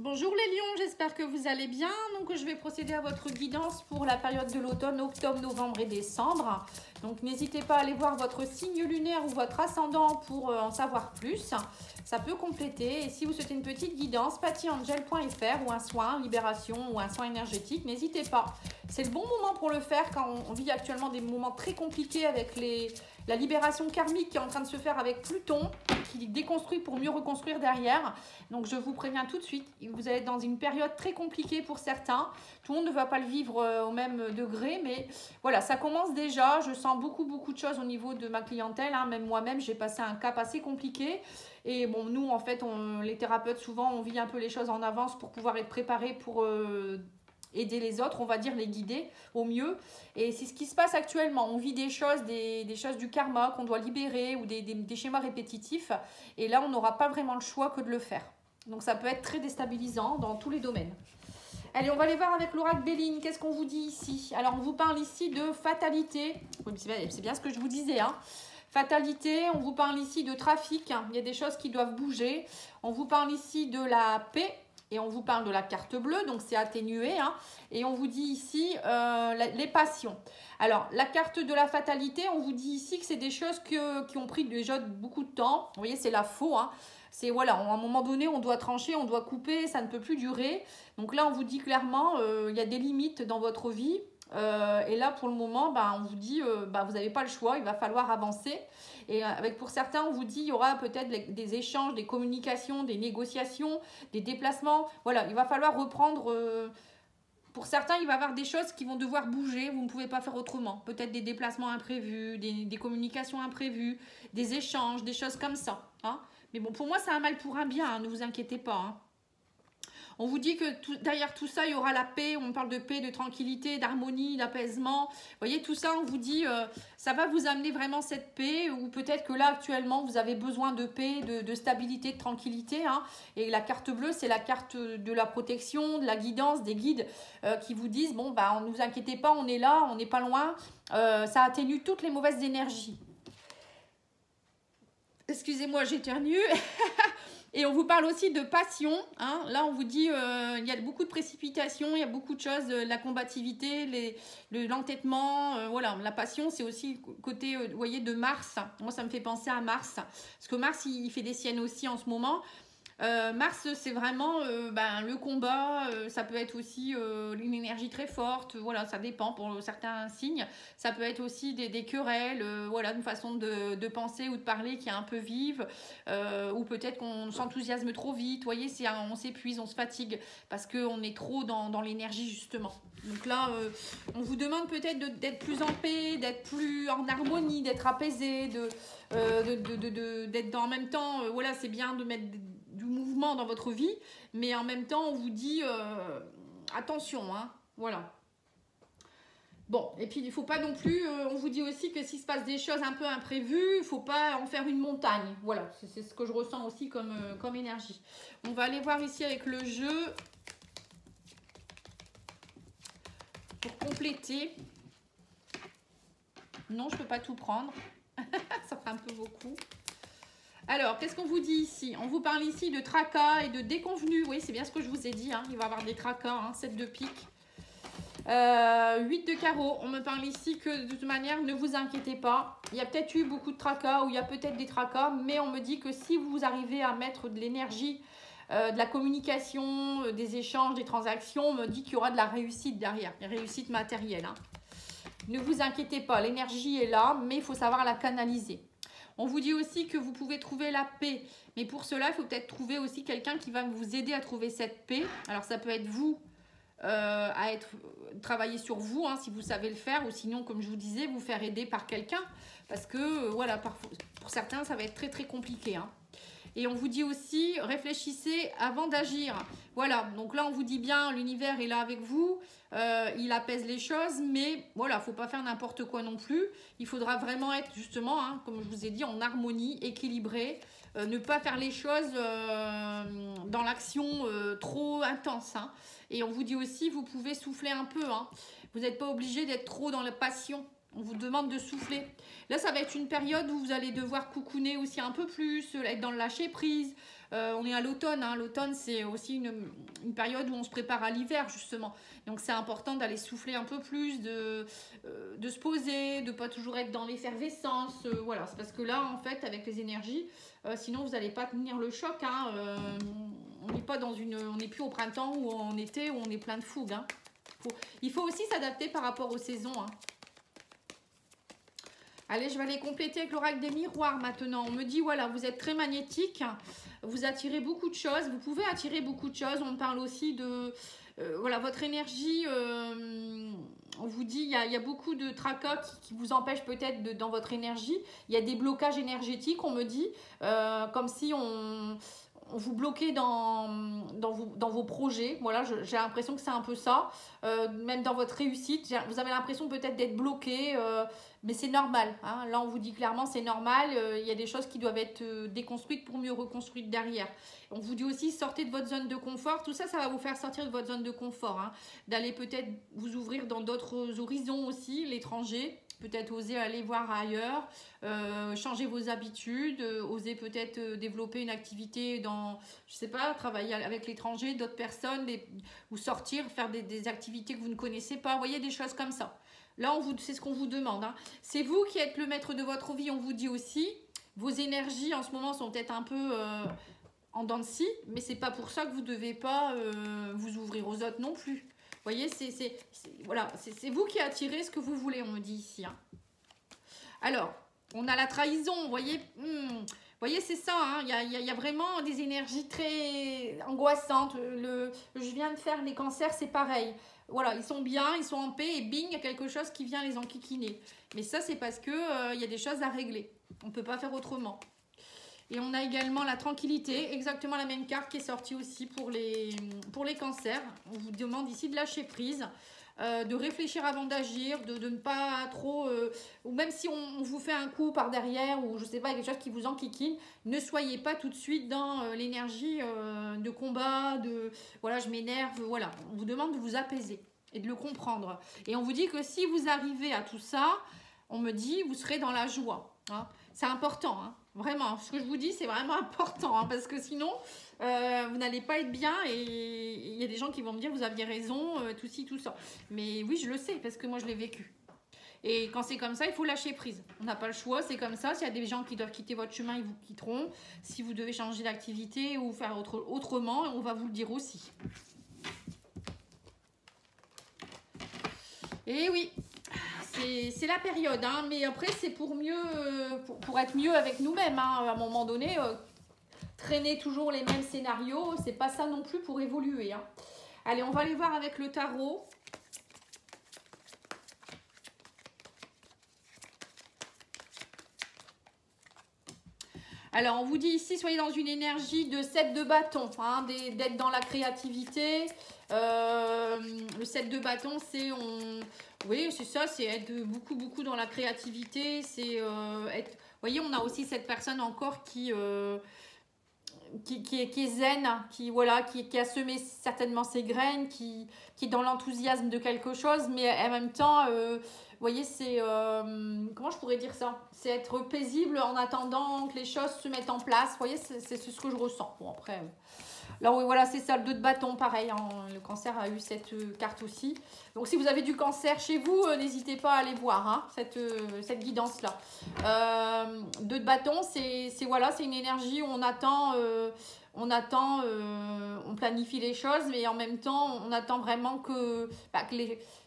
Bonjour les lions, j'espère que vous allez bien. Donc je vais procéder à votre guidance pour la période de l'automne, octobre, novembre et décembre. Donc n'hésitez pas à aller voir votre signe lunaire ou votre ascendant pour en savoir plus. Ça peut compléter. Et si vous souhaitez une petite guidance, pattyangel.fr ou un soin, libération ou un soin énergétique, n'hésitez pas. C'est le bon moment pour le faire quand on vit actuellement des moments très compliqués avec la libération karmique qui est en train de se faire avec Pluton, qui déconstruit pour mieux reconstruire derrière. Donc je vous préviens tout de suite, vous allez être dans une période très compliquée pour certains. Tout le monde ne va pas le vivre au même degré, mais voilà, ça commence déjà. Je sens beaucoup de choses au niveau de ma clientèle. Même moi-même, j'ai passé un cap assez compliqué. Et bon, nous, en fait, les thérapeutes, souvent, on vit un peu les choses en avance pour pouvoir être préparés pour aider les autres, on va dire les guider au mieux. Et c'est ce qui se passe actuellement. On vit des choses du karma qu'on doit libérer ou des schémas répétitifs. Et là, on n'aura pas vraiment le choix que de le faire. Donc ça peut être très déstabilisant dans tous les domaines. Allez, on va aller voir avec l'oracle Béline. Qu'est-ce qu'on vous dit ici? Alors, on vous parle ici de fatalité. Oui, c'est bien ce que je vous disais, hein. Fatalité, on vous parle ici de trafic. Il y a des choses qui doivent bouger. On vous parle ici de la paix. Et on vous parle de la carte bleue, donc c'est atténué. Hein. Et on vous dit ici les passions. Alors, la carte de la fatalité, on vous dit ici que c'est des choses qui ont pris déjà beaucoup de temps. Vous voyez, c'est la faux. Hein. C'est voilà, à un moment donné, on doit trancher, on doit couper, ça ne peut plus durer. Donc là, on vous dit clairement, il y a des limites dans votre vie. Et là, pour le moment, on vous dit, vous n'avez pas le choix, il va falloir avancer. Et pour certains, on vous dit, il y aura peut-être des échanges, des communications, des négociations, des déplacements. Voilà, il va falloir reprendre. Pour certains, il va y avoir des choses qui vont devoir bouger. Vous ne pouvez pas faire autrement. Peut-être des déplacements imprévus, des communications imprévues, des échanges, des choses comme ça. Hein. Mais bon, pour moi, c'est un mal pour un bien. Hein, ne vous inquiétez pas. Hein. On vous dit que derrière tout ça, il y aura la paix. On parle de paix, de tranquillité, d'harmonie, d'apaisement. Vous voyez, tout ça, on vous dit, ça va vous amener vraiment cette paix. Ou peut-être que là, actuellement, vous avez besoin de paix, de stabilité, de tranquillité. Hein. Et la carte bleue, c'est la carte de la protection, de la guidance, des guides qui vous disent, bon, ne vous inquiétez pas, on est là, on n'est pas loin. Ça atténue toutes les mauvaises énergies. Excusez-moi, j'éternue. Et on vous parle aussi de passion. Hein. Là, on vous dit il y a beaucoup de précipitations, il y a beaucoup de choses, la combativité, l'entêtement. Voilà, la passion, c'est aussi côté, vous voyez, de Mars. Moi, ça me fait penser à Mars. Parce que Mars, il fait des siennes aussi en ce moment. Mars, c'est vraiment le combat, ça peut être aussi une énergie très forte, voilà, ça dépend pour certains signes. Ça peut être aussi des querelles, voilà, une façon de penser ou de parler qui est un peu vive, ou peut-être qu'on s'enthousiasme trop vite, vous voyez, on s'épuise, on se fatigue, parce qu'on est trop dans l'énergie justement. Donc là, on vous demande peut-être d'être plus en paix, d'être plus en harmonie, d'être apaisé, d'être en même temps, voilà, c'est bien de mettre du mouvement dans votre vie, mais en même temps, on vous dit attention, hein, voilà. Bon, et puis il ne faut pas non plus, on vous dit aussi que s'il se passe des choses un peu imprévues, il ne faut pas en faire une montagne. Voilà, c'est ce que je ressens aussi comme énergie. On va aller voir ici avec le jeu pour compléter. Non, je ne peux pas tout prendre. Ça fait un peu beaucoup. Alors, qu'est-ce qu'on vous dit ici? On vous parle ici de tracas et de déconvenus. Oui, c'est bien ce que je vous ai dit. Hein. Il va y avoir des tracas, hein, 7 de pique. 8 de carreau. On me parle ici que de toute manière, ne vous inquiétez pas. Il y a peut-être eu beaucoup de tracas ou il y a peut-être des tracas. Mais on me dit que si vous arrivez à mettre de l'énergie, de la communication, des échanges, des transactions, on me dit qu'il y aura de la réussite derrière. Une réussite matérielle. Hein. Ne vous inquiétez pas. L'énergie est là, mais il faut savoir la canaliser. On vous dit aussi que vous pouvez trouver la paix. Mais pour cela, il faut peut-être trouver aussi quelqu'un qui va vous aider à trouver cette paix. Alors, ça peut être vous, travailler sur vous, hein, si vous savez le faire. Ou sinon, comme je vous disais, vous faire aider par quelqu'un. Parce que, voilà, pour certains, ça va être très, très compliqué. Hein. Et on vous dit aussi, réfléchissez avant d'agir. Voilà, donc là, on vous dit bien, l'univers est là avec vous. Il apaise les choses, mais voilà, il ne faut pas faire n'importe quoi non plus. Il faudra vraiment être justement, hein, comme je vous ai dit, en harmonie, équilibré. Ne pas faire les choses dans l'action trop intense. Hein. Et on vous dit aussi, vous pouvez souffler un peu. Hein. Vous n'êtes pas obligé d'être trop dans la passion. On vous demande de souffler. Là, ça va être une période où vous allez devoir coucouner aussi un peu plus, être dans le lâcher prise. On est à l'automne. Hein. L'automne, c'est aussi une période où on se prépare à l'hiver, justement. Donc, c'est important d'aller souffler un peu plus, de se poser, de ne pas toujours être dans l'effervescence. Voilà, c'est parce que là, en fait, avec les énergies, sinon, vous n'allez pas tenir le choc. Hein. On n'est pas dans on n'est plus au printemps ou en été où on est plein de fougue. Hein. Il faut aussi s'adapter par rapport aux saisons. Hein. Allez, je vais aller compléter avec l'oracle des miroirs maintenant. On me dit, voilà, vous êtes très magnétique, vous attirez beaucoup de choses, vous pouvez attirer beaucoup de choses. On parle aussi de, voilà, votre énergie, on vous dit, il y a beaucoup de tracas qui vous empêchent peut-être dans votre énergie. Il y a des blocages énergétiques, on me dit, comme si on vous bloquez dans vos projets. Voilà, j'ai l'impression que c'est un peu ça. Même dans votre réussite, vous avez l'impression peut-être d'être bloqué, mais c'est normal. Hein. Là, on vous dit clairement, c'est normal. Il y a des choses qui doivent être déconstruites pour mieux reconstruites derrière. On vous dit aussi, sortez de votre zone de confort. Tout ça, ça va vous faire sortir de votre zone de confort. Hein. D'aller peut-être vous ouvrir dans d'autres horizons aussi, l'étranger. Peut-être oser aller voir ailleurs, changer vos habitudes, oser peut-être développer une activité dans, je sais pas, travailler avec l'étranger, d'autres personnes, ou sortir, faire des activités que vous ne connaissez pas. Vous voyez, des choses comme ça. Là, c'est ce qu'on vous demande. Hein. C'est vous qui êtes le maître de votre vie, on vous dit aussi. Vos énergies en ce moment sont peut-être un peu en dents de scie, mais c'est pas pour ça que vous ne devez pas vous ouvrir aux autres non plus. Vous voyez, voilà, c'est vous qui attirez ce que vous voulez, on me dit ici. Hein. Alors, on a la trahison, vous voyez, c'est ça, hein, y a vraiment des énergies très angoissantes. Je viens de faire les cancers, c'est pareil. Voilà, ils sont bien, ils sont en paix et bing, il y a quelque chose qui vient les enquiquiner. Mais ça, c'est parce qu'il y a des choses à régler. On ne peut pas faire autrement. Et on a également la tranquillité, exactement la même carte qui est sortie aussi pour les cancers. On vous demande ici de lâcher prise, de réfléchir avant d'agir, de ne pas trop... ou même si on vous fait un coup par derrière ou je sais pas, quelque chose qui vous enquiquine, ne soyez pas tout de suite dans l'énergie de combat, de voilà, je m'énerve, voilà. On vous demande de vous apaiser et de le comprendre. Et on vous dit que si vous arrivez à tout ça, on me dit, vous serez dans la joie. Hein. C'est important, hein. Vraiment, ce que je vous dis, c'est vraiment important, hein, parce que sinon, vous n'allez pas être bien et il y a des gens qui vont me dire, vous aviez raison, tout ci, tout ça. Mais oui, je le sais, parce que moi, je l'ai vécu. Et quand c'est comme ça, il faut lâcher prise. On n'a pas le choix, c'est comme ça. S'il y a des gens qui doivent quitter votre chemin, ils vous quitteront. Si vous devez changer d'activité ou faire autrement, on va vous le dire aussi. Et oui, c'est la période, hein, mais après c'est pour mieux, pour être mieux avec nous-mêmes. Hein, à un moment donné, traîner toujours les mêmes scénarios, c'est pas ça non plus pour évoluer. Hein. Allez, on va aller voir avec le tarot. Alors, on vous dit ici, soyez dans une énergie de 7 de bâton, hein, d'être dans la créativité. Le 7 de bâton, c'est... Oui, c'est ça, c'est être beaucoup dans la créativité. C'est être... Vous voyez, on a aussi cette personne encore qui est zen, voilà, qui a semé certainement ses graines, qui est dans l'enthousiasme de quelque chose, mais en même temps... vous voyez, c'est... comment je pourrais dire ça? C'est être paisible en attendant que les choses se mettent en place. Vous voyez, c'est ce que je ressens. Bon, après... Là, oui, voilà, c'est ça, le 2 de bâton, pareil. Hein, le cancer a eu cette carte aussi. Donc, si vous avez du cancer chez vous, n'hésitez pas à aller voir hein, cette guidance-là. 2 de bâton, c'est voilà, c'est une énergie où on attend... on planifie les choses, mais en même temps, on attend vraiment que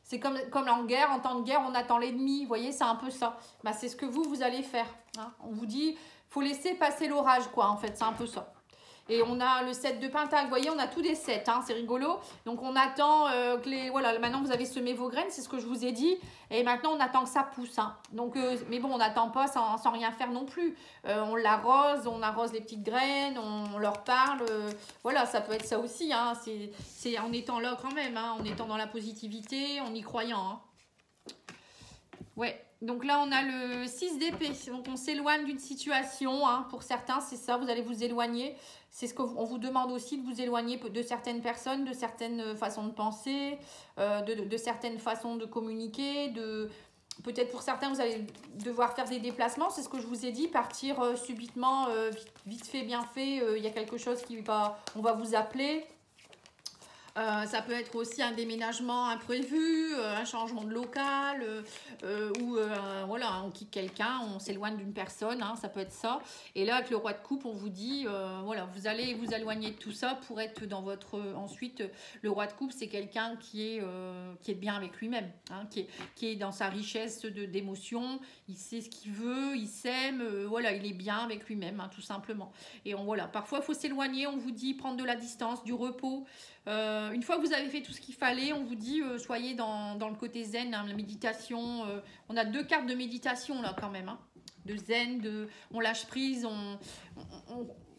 c'est comme en guerre, en temps de guerre, on attend l'ennemi, vous voyez, c'est un peu ça. Bah, c'est ce que vous allez faire. Hein. On vous dit, faut laisser passer l'orage, quoi, en fait, c'est un peu ça. Et on a le 7 de pentacle, vous voyez, on a tous des 7, hein, c'est rigolo. Donc on attend que les... Voilà, maintenant vous avez semé vos graines, c'est ce que je vous ai dit. Et maintenant on attend que ça pousse. Hein. Donc, mais bon, on n'attend pas sans rien faire non plus. On l'arrose, on arrose les petites graines, on leur parle. Voilà, ça peut être ça aussi. Hein. C'est en étant là quand même, hein, en étant dans la positivité, en y croyant. Hein. Ouais. Donc là, on a le 6 d'épée. Donc, on s'éloigne d'une situation. Hein. Pour certains, c'est ça, vous allez vous éloigner. C'est ce qu'on vous demande aussi, de vous éloigner de certaines personnes, de certaines façons de penser, de certaines façons de communiquer, Peut-être pour certains, vous allez devoir faire des déplacements. C'est ce que je vous ai dit, partir subitement, vite fait, bien fait. Il y a quelque chose qui va, on va vous appeler. Ça peut être aussi un déménagement imprévu, un changement de local, ou voilà, on quitte quelqu'un, on s'éloigne d'une personne, hein, ça peut être ça. Et là, avec le roi de coupe, on vous dit, voilà, vous allez vous éloigner de tout ça pour être dans votre... ensuite, le roi de coupe, c'est quelqu'un qui est bien avec lui-même, hein, qui est dans sa richesse d'émotions, il sait ce qu'il veut, il s'aime, voilà, il est bien avec lui-même, hein, tout simplement. Et voilà, parfois, il faut s'éloigner, on vous dit prendre de la distance, du repos. Une fois que vous avez fait tout ce qu'il fallait, on vous dit soyez dans le côté zen, hein, la méditation. On a 2 cartes de méditation là quand même, hein, de zen, on lâche prise,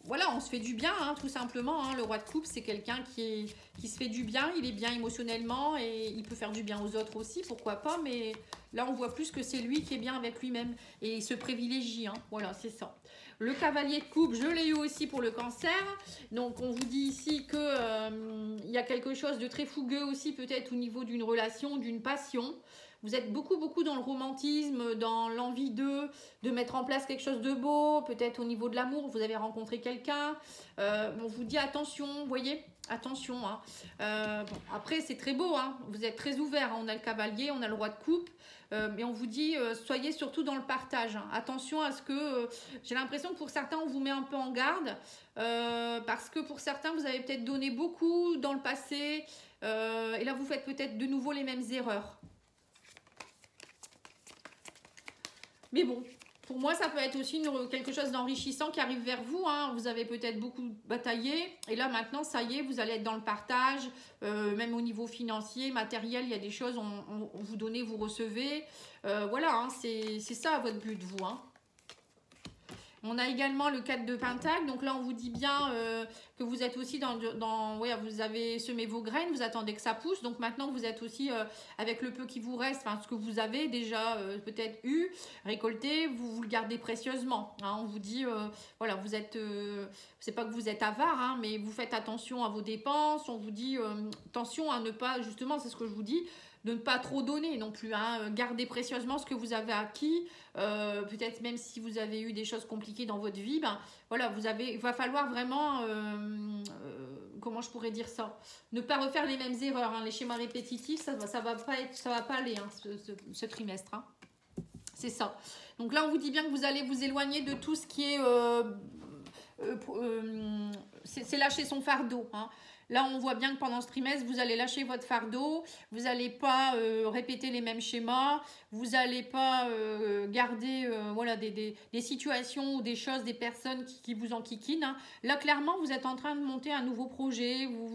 voilà, on se fait du bien, hein, tout simplement. Hein. Le roi de coupe, c'est quelqu'un qui se fait du bien, il est bien émotionnellement et il peut faire du bien aux autres aussi, pourquoi pas. Mais là, on voit plus que c'est lui qui est bien avec lui-même et il se privilégie. Hein. Voilà, c'est ça. Le cavalier de coupe, je l'ai eu aussi pour le cancer. Donc, on vous dit ici que il y a quelque chose de très fougueux aussi, peut-être au niveau d'une relation, d'une passion. Vous êtes beaucoup dans le romantisme, dans l'envie de mettre en place quelque chose de beau, peut-être au niveau de l'amour, vous avez rencontré quelqu'un. On vous dit attention, vous voyez, attention. Hein. Bon, après, c'est très beau, hein. Vous êtes très ouvert. Hein. On a le cavalier, on a le roi de coupe. Mais on vous dit, soyez surtout dans le partage. Hein. Attention à ce que... j'ai l'impression que pour certains, on vous met un peu en garde. Parce que pour certains, vous avez peut-être donné beaucoup dans le passé. Et là, vous faites peut-être de nouveau les mêmes erreurs. Mais bon, pour moi, ça peut être aussi quelque chose d'enrichissant qui arrive vers vous. Hein. Vous avez peut-être beaucoup bataillé. Et là, maintenant, ça y est, vous allez être dans le partage. Même au niveau financier, matériel, il y a des choses, on vous donnez, vous recevez. Voilà, hein, c'est ça votre but, vous. Hein. On a également le 4 de Pentacle. Donc là, on vous dit bien que vous êtes aussi ouais, vous avez semé vos graines, vous attendez que ça pousse. Donc maintenant, vous êtes aussi avec le peu qui vous reste, enfin ce que vous avez déjà peut-être eu, récolté, vous le gardez précieusement. Hein. On vous dit, voilà, vous êtes, c'est pas que vous êtes avare, hein, mais vous faites attention à vos dépenses. On vous dit, attention à ne pas, justement, c'est ce que je vous dis, de ne pas trop donner non plus, hein. Gardez précieusement ce que vous avez acquis, peut-être même si vous avez eu des choses compliquées dans votre vie, ben voilà, il va falloir vraiment, comment je pourrais dire ça, ne pas refaire les mêmes erreurs, hein. Les schémas répétitifs, ça va pas aller, hein, ce trimestre, hein. C'est ça. Donc là, on vous dit bien que vous allez vous éloigner de tout ce qui est, c'est lâcher son fardeau, hein. Là, on voit bien que pendant ce trimestre, vous allez lâcher votre fardeau, vous n'allez pas répéter les mêmes schémas, vous n'allez pas garder voilà, des situations ou des choses, des personnes qui vous enquiquinent. Hein. Là, clairement, vous êtes en train de monter un nouveau projet, vous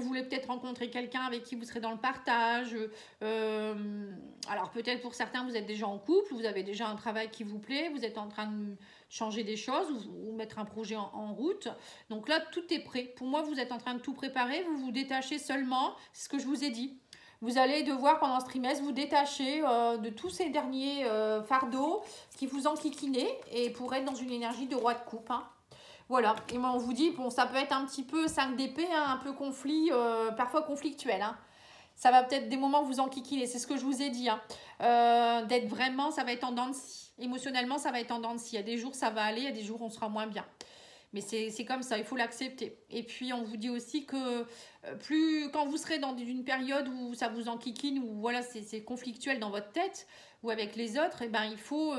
voulez peut-être rencontrer quelqu'un avec qui vous serez dans le partage. Alors, peut-être pour certains, vous êtes déjà en couple, vous avez déjà un travail qui vous plaît, vous êtes en train de changer des choses ou mettre un projet en route. Donc là, tout est prêt. Pour moi, vous êtes en train de tout préparer. Vous vous détachez seulement. C'est ce que je vous ai dit. Vous allez devoir, pendant ce trimestre, vous détacher de tous ces derniers fardeaux qui vous enquiquinent et pour être dans une énergie de roi de coupe. Hein. Voilà. Et moi, on vous dit, bon, ça peut être un petit peu 5 d'épée, hein, un peu conflit, parfois conflictuel. Hein. Ça va peut-être des moments vous enquiquiner. C'est ce que je vous ai dit. Hein. D'être vraiment, ça va être en dents de scie. Émotionnellement, ça va être en dents de scie. Il y a des jours, ça va aller. Il y a des jours, on sera moins bien. Mais c'est comme ça, il faut l'accepter. Et puis, on vous dit aussi que quand vous serez dans une période où ça vous enquiquine, où voilà, c'est conflictuel dans votre tête ou avec les autres, eh ben, il faut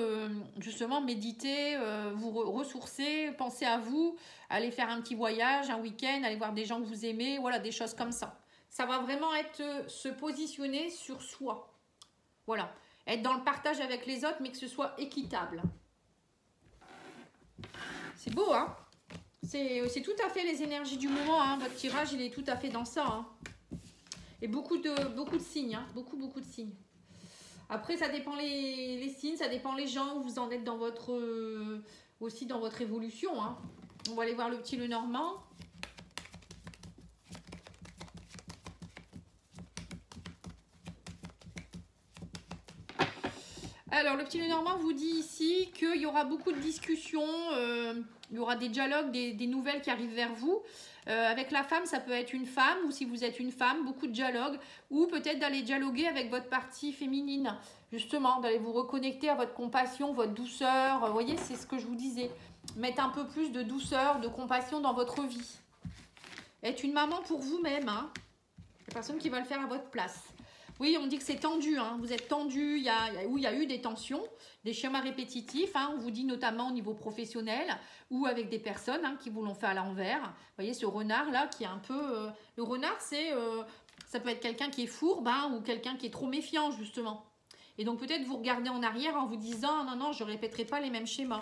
justement méditer, vous ressourcer, penser à vous, aller faire un petit voyage, un week-end, aller voir des gens que vous aimez, voilà, des choses comme ça. Ça va vraiment être se positionner sur soi. Voilà. Être dans le partage avec les autres, mais que ce soit équitable. C'est beau, hein? C'est tout à fait les énergies du moment. Hein. Votre tirage, il est tout à fait dans ça. Hein. Et beaucoup de signes. Hein. Beaucoup de signes. Après, ça dépend les signes, ça dépend les gens où vous en êtes dans votre, aussi dans votre évolution. Hein. On va aller voir le petit Lenormand. Alors, le petit Lenormand vous dit ici qu'il y aura beaucoup de discussions, il y aura des dialogues, des nouvelles qui arrivent vers vous. Avec la femme, ça peut être une femme, ou si vous êtes une femme, beaucoup de dialogue, ou peut-être d'aller dialoguer avec votre partie féminine, justement, d'aller vous reconnecter à votre compassion, votre douceur. Vous voyez, c'est ce que je vous disais. Mettre un peu plus de douceur, de compassion dans votre vie. Être une maman pour vous-même, hein. Il y a personne qui va le faire à votre place. Oui, on dit que c'est tendu, hein. Vous êtes tendu, il y a eu des tensions, des schémas répétitifs, hein. On vous dit notamment au niveau professionnel ou avec des personnes, hein, qui vous l'ont fait à l'envers. Vous voyez ce renard-là qui est un peu... le renard, ça peut être quelqu'un qui est fourbe, hein, ou quelqu'un qui est trop méfiant, justement. Et donc peut-être vous regardez en arrière en vous disant « Non, non, je ne répéterai pas les mêmes schémas. »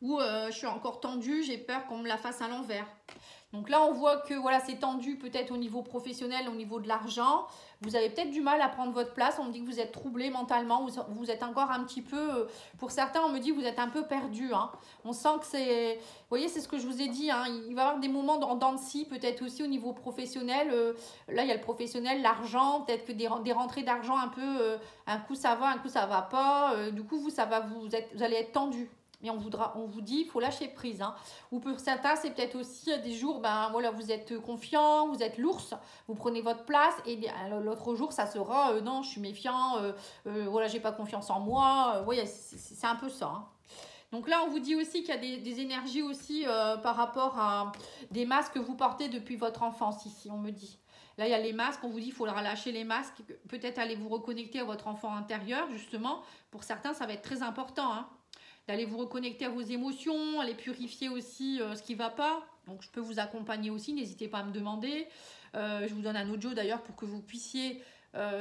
Ou je suis encore tendue, j'ai peur qu'on me la fasse à l'envers. Donc là, on voit que voilà, c'est tendu peut-être au niveau professionnel, au niveau de l'argent. Vous avez peut-être du mal à prendre votre place. On me dit que vous êtes troublé mentalement. Vous êtes encore un petit peu... Pour certains, on me dit que vous êtes un peu perdu, hein. On sent que c'est... Vous voyez, c'est ce que je vous ai dit, hein. Il va y avoir des moments en dents de scie, peut-être aussi au niveau professionnel. Là, il y a le professionnel, l'argent. Peut-être que des rentrées d'argent un peu... un coup, ça va, un coup, ça va pas. Du coup, vous allez être tendu. Mais on vous dit, il faut lâcher prise, hein. Ou pour certains, c'est peut-être aussi des jours, ben voilà, vous êtes confiant, vous êtes l'ours, vous prenez votre place, et l'autre jour, ça sera, non, je suis méfiant, voilà, j'ai pas confiance en moi. Ouais, c'est un peu ça, hein. Donc là, on vous dit aussi qu'il y a des énergies aussi par rapport à des masques que vous portez depuis votre enfance ici, on me dit. Là, il y a les masques, on vous dit qu'il faut relâcher les masques, peut-être aller vous reconnecter à votre enfant intérieur, justement. Pour certains, ça va être très important, hein, d'aller vous reconnecter à vos émotions, aller purifier aussi ce qui ne va pas. Donc, je peux vous accompagner aussi, n'hésitez pas à me demander. Je vous donne un audio d'ailleurs pour que vous puissiez,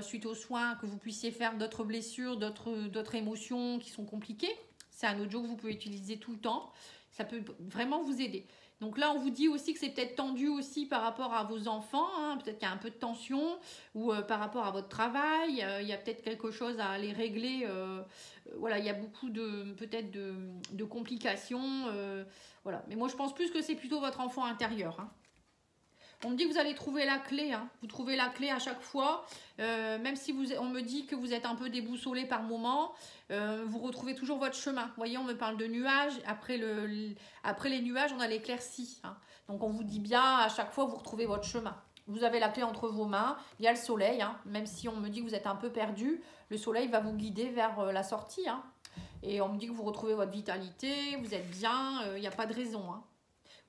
suite aux soins, que vous puissiez faire d'autres blessures, d'autres émotions qui sont compliquées. C'est un audio que vous pouvez utiliser tout le temps. Ça peut vraiment vous aider. Donc là, on vous dit aussi que c'est peut-être tendu aussi par rapport à vos enfants, hein. Peut-être qu'il y a un peu de tension, ou par rapport à votre travail, il y a peut-être quelque chose à aller régler. Voilà, il y a beaucoup peut-être de complications. Voilà. Mais moi, je pense plus que c'est plutôt votre enfant intérieur, hein. On me dit que vous allez trouver la clé, hein. Vous trouvez la clé à chaque fois. Même si on me dit que vous êtes un peu déboussolé par moment, vous retrouvez toujours votre chemin. Vous voyez, on me parle de nuages. Après les nuages, on a l'éclaircie, hein. Donc, on vous dit bien, à chaque fois, vous retrouvez votre chemin. Vous avez la clé entre vos mains. Il y a le soleil, hein. Même si on me dit que vous êtes un peu perdu, le soleil va vous guider vers la sortie, hein. Et on me dit que vous retrouvez votre vitalité, vous êtes bien, il n'y a pas de raison, hein.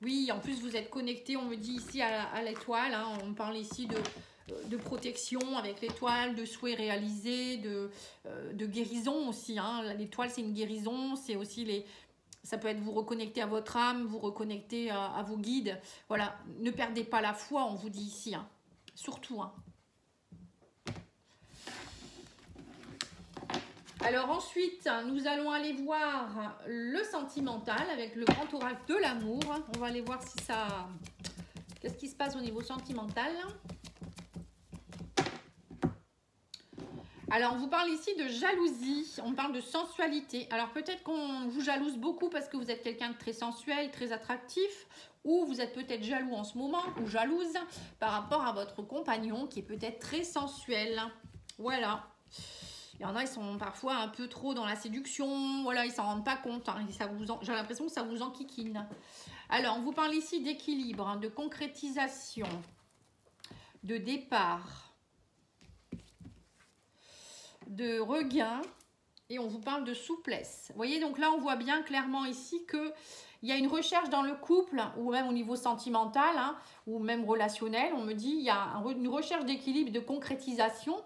Oui, en plus, vous êtes connecté, on me dit ici à l'étoile, hein. On parle ici de protection avec l'étoile, de souhaits réalisés, de guérison aussi, hein. L'étoile, c'est une guérison, c'est aussi ça peut être vous reconnecter à votre âme, vous reconnecter à vos guides. Voilà, ne perdez pas la foi, on vous dit ici, hein. Surtout, hein. Alors ensuite, nous allons aller voir le sentimental avec le grand oracle de l'amour. On va aller voir si ça... Qu'est-ce qui se passe au niveau sentimental? Alors, on vous parle ici de jalousie, on parle de sensualité. Alors, peut-être qu'on vous jalouse beaucoup parce que vous êtes quelqu'un de très sensuel, très attractif, ou vous êtes peut-être jaloux en ce moment, ou jalouse par rapport à votre compagnon qui est peut-être très sensuel. Voilà. Il y en a, ils sont parfois un peu trop dans la séduction, voilà, ils s'en rendent pas compte, hein, j'ai l'impression que ça vous enquiquine. Alors, on vous parle ici d'équilibre, hein, de concrétisation, de départ, de regain, et on vous parle de souplesse. Vous voyez, donc là, on voit bien clairement ici que il y a une recherche dans le couple, ou même au niveau sentimental, hein, ou même relationnel. On me dit il y a une recherche d'équilibre, de concrétisation.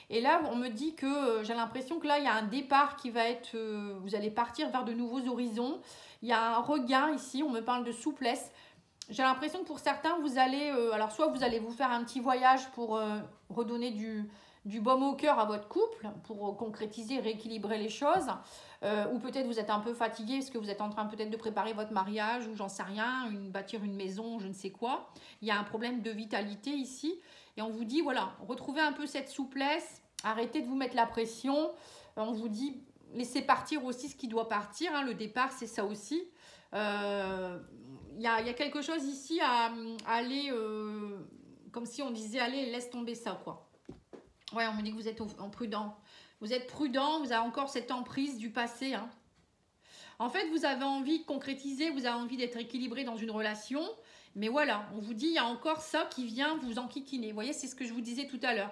Et là, on me dit que j'ai l'impression que là, il y a un départ qui va être... vous allez partir vers de nouveaux horizons. Il y a un regain ici, on me parle de souplesse. J'ai l'impression que pour certains, vous allez... alors, soit vous allez vous faire un petit voyage pour redonner du baume au cœur à votre couple, pour concrétiser, rééquilibrer les choses. Ou peut-être vous êtes un peu fatigué parce que vous êtes en train peut-être de préparer votre mariage ou j'en sais rien, bâtir une maison, je ne sais quoi. Il y a un problème de vitalité ici. Et on vous dit, voilà, retrouvez un peu cette souplesse, arrêtez de vous mettre la pression. On vous dit, laissez partir aussi ce qui doit partir, hein. Le départ, c'est ça aussi. Il y a quelque chose ici à aller, comme si on disait, allez, laisse tomber ça, quoi. Ouais, on me dit que vous êtes en prudent. Vous êtes prudent, vous avez encore cette emprise du passé, hein. En fait, vous avez envie de concrétiser, vous avez envie d'être équilibré dans une relation, Mais voilà, on vous dit, il y a encore ça qui vient vous enquiquiner. Vous voyez, c'est ce que je vous disais tout à l'heure.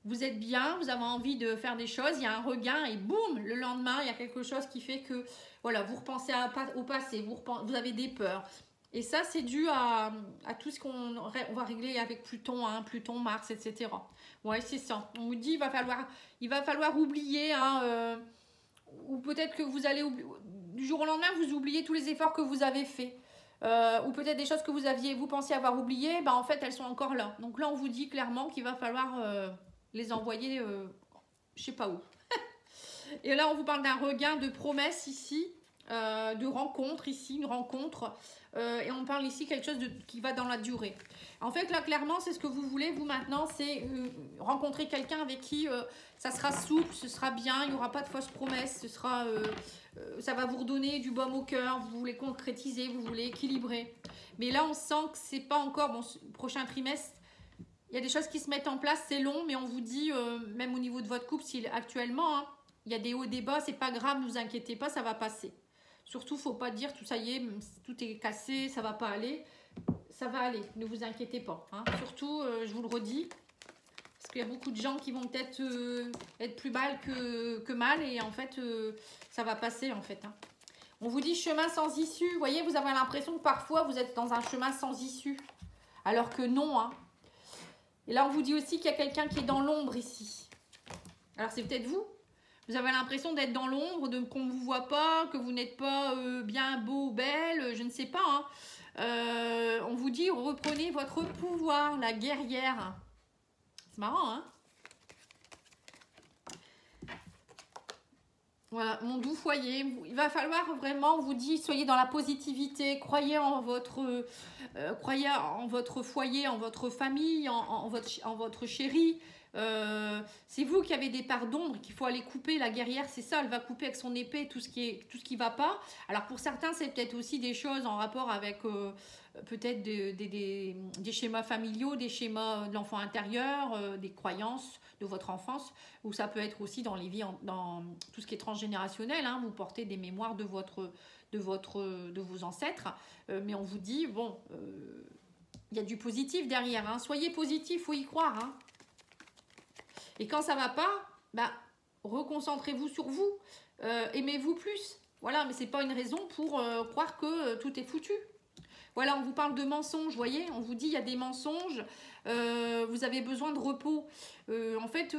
Vous êtes bien, vous avez envie de faire des choses, il y a un regain et boum, le lendemain, il y a quelque chose qui fait que, voilà, vous repensez au passé, vous avez des peurs. Et ça, c'est dû à tout ce qu'on va régler avec Pluton, hein, Pluton, Mars, etc. Ouais, c'est ça. On vous dit, il va falloir oublier, hein, ou peut-être que vous allez oublier, du jour au lendemain, vous oubliez tous les efforts que vous avez faits. Ou peut-être des choses que vous pensiez avoir oubliées, ben en fait, elles sont encore là. Donc là, on vous dit clairement qu'il va falloir les envoyer, je sais pas où. Et là, on vous parle d'un regain de promesses ici, de rencontre ici, une rencontre. Et on parle ici quelque chose qui va dans la durée. En fait, là, clairement, c'est ce que vous voulez, vous, maintenant, c'est rencontrer quelqu'un avec qui ça sera souple, ce sera bien, il n'y aura pas de fausses promesses, ça va vous redonner du baume au cœur, vous voulez concrétiser, vous voulez équilibrer. Mais là, on sent que c'est pas encore, bon, prochain trimestre, il y a des choses qui se mettent en place, c'est long, mais on vous dit, même au niveau de votre couple, si actuellement, hein, il y a des hauts, des bas, c'est pas grave, ne vous inquiétez pas, ça va passer. Surtout, faut pas dire tout ça y est, tout est cassé, ça va pas aller. Ça va aller, ne vous inquiétez pas. Hein. Surtout, je vous le redis, parce qu'il y a beaucoup de gens qui vont peut-être être plus mal que mal, et en fait, ça va passer en fait. Hein. On vous dit chemin sans issue. Vous voyez, vous avez l'impression que parfois vous êtes dans un chemin sans issue, alors que non. Hein. Et là, on vous dit aussi qu'il y a quelqu'un qui est dans l'ombre ici. Alors, c'est peut-être vous. Vous avez l'impression d'être dans l'ombre, qu'on ne vous voit pas, que vous n'êtes pas bien beau ou belle, je ne sais pas. Hein. On vous dit, reprenez votre pouvoir, la guerrière. C'est marrant, hein? Voilà, mon doux foyer. Il va falloir vraiment, on vous dit, soyez dans la positivité, croyez en votre foyer, en votre famille, en votre chéri. C'est vous qui avez des parts d'ombre qu'il faut aller couper. La guerrière, c'est ça, elle va couper avec son épée tout ce qui va pas. Alors pour certains, c'est peut-être aussi des choses en rapport avec peut-être des schémas familiaux, des schémas de l'enfant intérieur, des croyances de votre enfance, ou ça peut être aussi dans les vies, dans tout ce qui est transgénérationnel. Hein, vous portez des mémoires de vos ancêtres, mais on vous dit bon, il y a du positif derrière. Hein, soyez positif, faut y croire. Hein. Et quand ça va pas, bah, reconcentrez-vous sur vous, aimez-vous plus. Voilà, mais c'est pas une raison pour croire que tout est foutu. Voilà, on vous parle de mensonges, vous voyez, on vous dit il y a des mensonges, vous avez besoin de repos. En fait,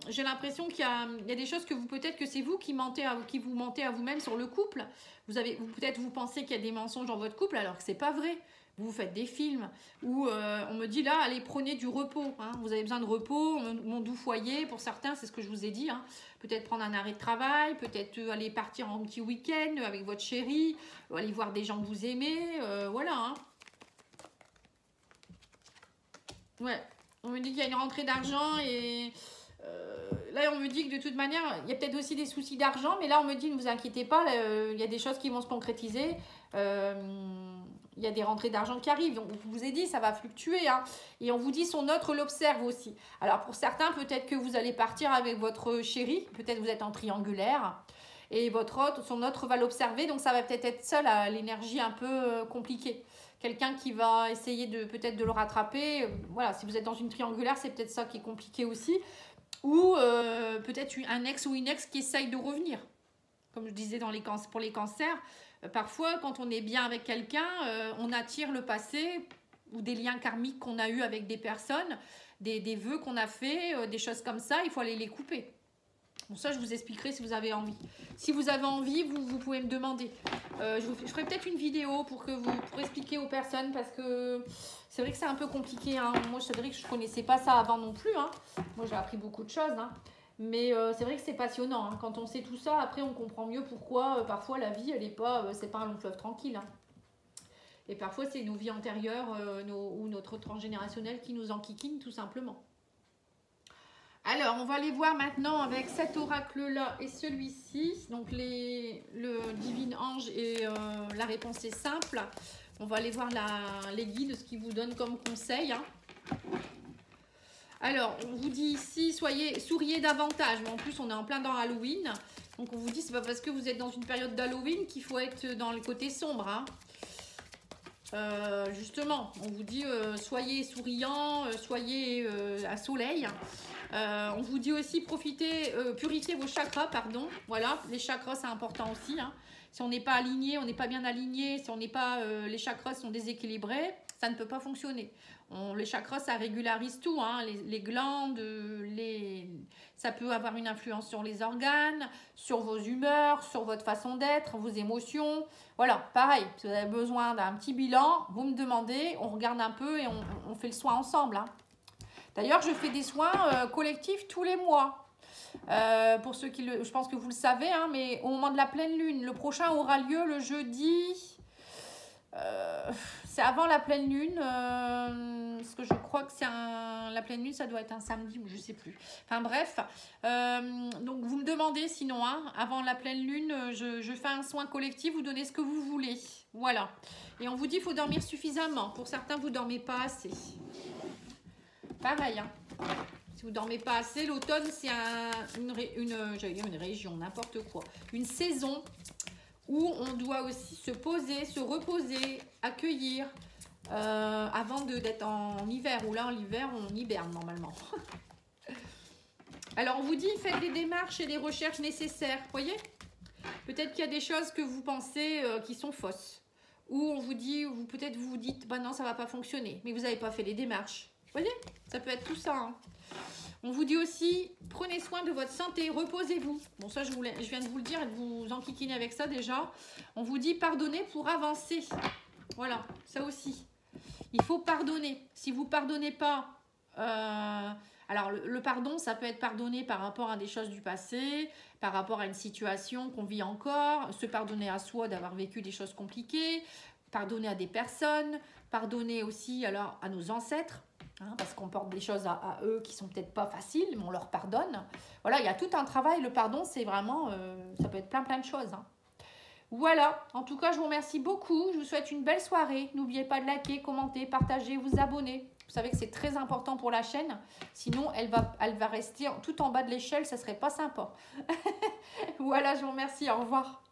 j'ai l'impression qu'il y a des choses que peut-être que c'est vous qui vous mentez à vous-même sur le couple. Peut-être vous pensez qu'il y a des mensonges dans votre couple alors que c'est pas vrai. Vous faites des films où on me dit là, allez, prenez du repos. Hein. Vous avez besoin de repos, mon doux foyer. Pour certains, c'est ce que je vous ai dit. Hein. Peut-être prendre un arrêt de travail, peut-être aller partir en petit week-end avec votre chéri, aller voir des gens que vous aimez. Voilà. Hein. Ouais, on me dit qu'il y a une rentrée d'argent et là, on me dit que de toute manière, il y a peut-être aussi des soucis d'argent. Mais là, on me dit, ne vous inquiétez pas, il y a des choses qui vont se concrétiser. Il y a des rentrées d'argent qui arrivent. Donc, je vous ai dit, ça va fluctuer. Hein. Et on vous dit, son autre l'observe aussi. Alors, pour certains, peut-être que vous allez partir avec votre chéri. Peut-être vous êtes en triangulaire. Et son autre va l'observer. Donc, ça va peut-être être ça, l'énergie un peu compliquée. Quelqu'un qui va essayer peut-être de le rattraper. Voilà, si vous êtes dans une triangulaire, c'est peut-être ça qui est compliqué aussi. Ou peut-être un ex ou une ex qui essaye de revenir. Comme je disais pour les cancers. Parfois, quand on est bien avec quelqu'un, on attire le passé ou des liens karmiques qu'on a eus avec des personnes, des vœux qu'on a fait, des choses comme ça, il faut aller les couper. Bon, ça, je vous expliquerai si vous avez envie. Si vous avez envie, vous pouvez me demander. Je ferai peut-être une vidéo pour expliquer aux personnes parce que c'est vrai que c'est un peu compliqué. Hein. Moi, c'est vrai que je ne connaissais pas ça avant non plus. Hein. Moi, j'ai appris beaucoup de choses. Hein. Mais c'est vrai que c'est passionnant. Hein. Quand on sait tout ça, après, on comprend mieux pourquoi parfois la vie, c'est pas un long fleuve tranquille. Hein. Et parfois, c'est nos vies antérieures ou notre transgénérationnel qui nous enquiquine tout simplement. Alors, on va aller voir maintenant avec cet oracle-là et celui-ci. Donc, le Divin Ange et la réponse est simple. On va aller voir les guides, ce qu'ils vous donnent comme conseil. Hein. Alors, on vous dit ici, souriez davantage. Mais en plus, on est en plein dans Halloween. Donc, on vous dit, c'est pas parce que vous êtes dans une période d'Halloween qu'il faut être dans le côté sombre. Hein. Justement, on vous dit soyez souriant, soyez à soleil. On vous dit aussi profitez, purifiez vos chakras, pardon. Voilà, les chakras c'est important aussi. Hein. Si on n'est pas aligné, on n'est pas bien aligné, si on n'est pas, les chakras sont déséquilibrés, ça ne peut pas fonctionner. Les chakras, ça régularise tout, hein, les glandes, ça peut avoir une influence sur les organes, sur vos humeurs, sur votre façon d'être, vos émotions. Voilà, pareil, si vous avez besoin d'un petit bilan, vous me demandez, on regarde un peu et on fait le soin ensemble. Hein. D'ailleurs, je fais des soins collectifs tous les mois. Pour ceux qui je pense que vous le savez, hein, mais au moment de la pleine lune, le prochain aura lieu le jeudi... c'est avant la pleine lune, parce que je crois que c'est la pleine lune, ça doit être un samedi ou je sais plus. Enfin bref, donc vous me demandez sinon, hein, avant la pleine lune, je fais un soin collectif, vous donnez ce que vous voulez. Voilà. Et on vous dit qu'il faut dormir suffisamment. Pour certains, vous ne dormez pas assez. Pareil, hein. Si vous ne dormez pas assez, l'automne, c'est j'allais dire une région, n'importe quoi. Une saison où on doit aussi se poser, se reposer, accueillir, avant d'être en hiver, où là, en hiver, on hiberne normalement. Alors, on vous dit, faites des démarches et des recherches nécessaires, voyez? Peut-être qu'il y a des choses que vous pensez qui sont fausses. Ou on vous dit, peut-être vous vous dites, bah non, ça ne va pas fonctionner, mais vous n'avez pas fait les démarches. Voyez? Ça peut être tout ça, hein. On vous dit aussi, prenez soin de votre santé, reposez-vous. Bon, ça, je viens de vous le dire et de vous enquiquiner avec ça déjà. On vous dit, pardonnez pour avancer. Voilà, ça aussi. Il faut pardonner. Si vous ne pardonnez pas... alors, le pardon, ça peut être pardonné par rapport à des choses du passé, par rapport à une situation qu'on vit encore, se pardonner à soi d'avoir vécu des choses compliquées, pardonner à des personnes, pardonner aussi alors à nos ancêtres. Hein, parce qu'on porte des choses à eux qui sont peut-être pas faciles, mais on leur pardonne. Voilà, il y a tout un travail. Le pardon, c'est vraiment... ça peut être plein de choses. Hein. Voilà, en tout cas, je vous remercie beaucoup. Je vous souhaite une belle soirée. N'oubliez pas de liker, commenter, partager, vous abonner. Vous savez que c'est très important pour la chaîne. Sinon, elle va rester tout en bas de l'échelle. Ça serait pas sympa. Voilà, je vous remercie. Au revoir.